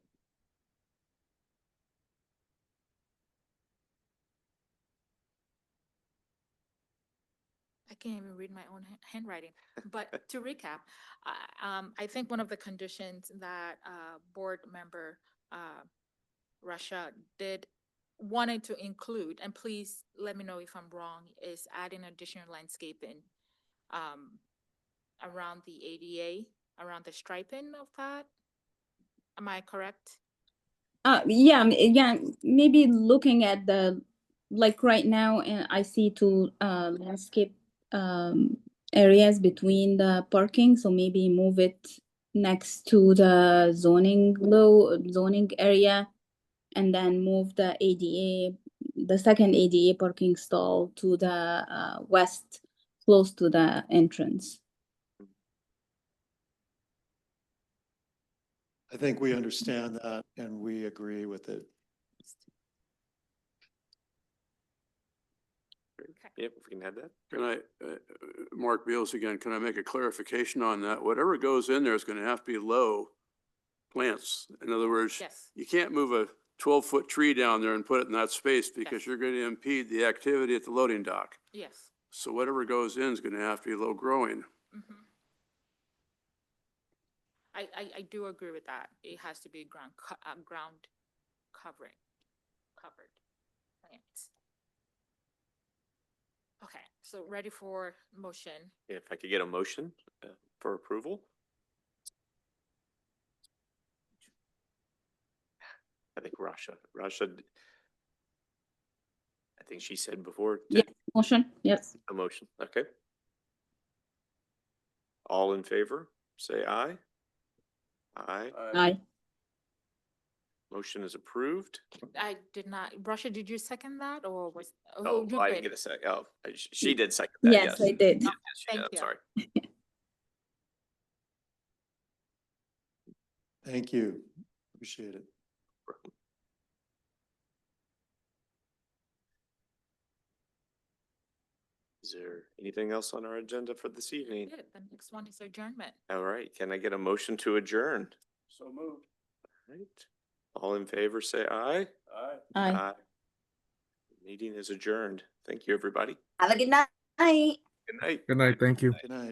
Speaker 1: I can't even read my own handwriting. But to recap, I think one of the conditions that board member Russia wanted to include, and please let me know if I'm wrong, is adding additional landscaping around the ADA, around the striping of that. Am I correct?
Speaker 11: Yeah, maybe looking at like right now, I see two landscape areas between the parking, so maybe move it next to the zoning area, and then move the second ADA parking stall to the west, close to the entrance.
Speaker 9: I think we understand that and we agree with it.
Speaker 10: Yep, if we can have that.
Speaker 8: Can I, Mark Beals again, can I make a clarification on that? Whatever goes in there is gonna have to be low plants. In other words,
Speaker 1: Yes.
Speaker 8: you can't move a 12-foot tree down there and put it in that space because
Speaker 1: Yes.
Speaker 8: you're gonna impede the activity at the loading dock.
Speaker 1: Yes.
Speaker 8: So whatever goes in is gonna have to be low growing.
Speaker 1: Mhm. I do agree with that. It has to be ground covered plants. Okay, so ready for motion.
Speaker 10: If I could get a motion for approval? I think Russia, I think she said before.
Speaker 11: Yeah, motion, yes.
Speaker 10: A motion, okay. All in favor, say aye. Aye.
Speaker 11: Aye.
Speaker 10: Motion is approved.
Speaker 1: I did not, Russia, did you second that or was?
Speaker 10: Oh,
Speaker 1: you
Speaker 10: I didn't
Speaker 1: did.
Speaker 10: get a sec. Oh, she did second that, yes.
Speaker 11: Yes, I did.
Speaker 10: Yes, she
Speaker 1: Thank
Speaker 10: did, I'm
Speaker 1: you.
Speaker 10: sorry.
Speaker 9: Thank you. Appreciate it.
Speaker 10: Is there anything else on our agenda for this evening?
Speaker 1: Good. The next one is adjournment.
Speaker 10: All right, can I get a motion to adjourn?
Speaker 8: So moved.
Speaker 10: All right. All in favor, say aye.
Speaker 8: Aye.
Speaker 11: Aye.
Speaker 10: Meeting is adjourned. Thank you, everybody.
Speaker 6: Have a good night.
Speaker 10: Good night.
Speaker 2: Good night. Thank you.
Speaker 9: Good night.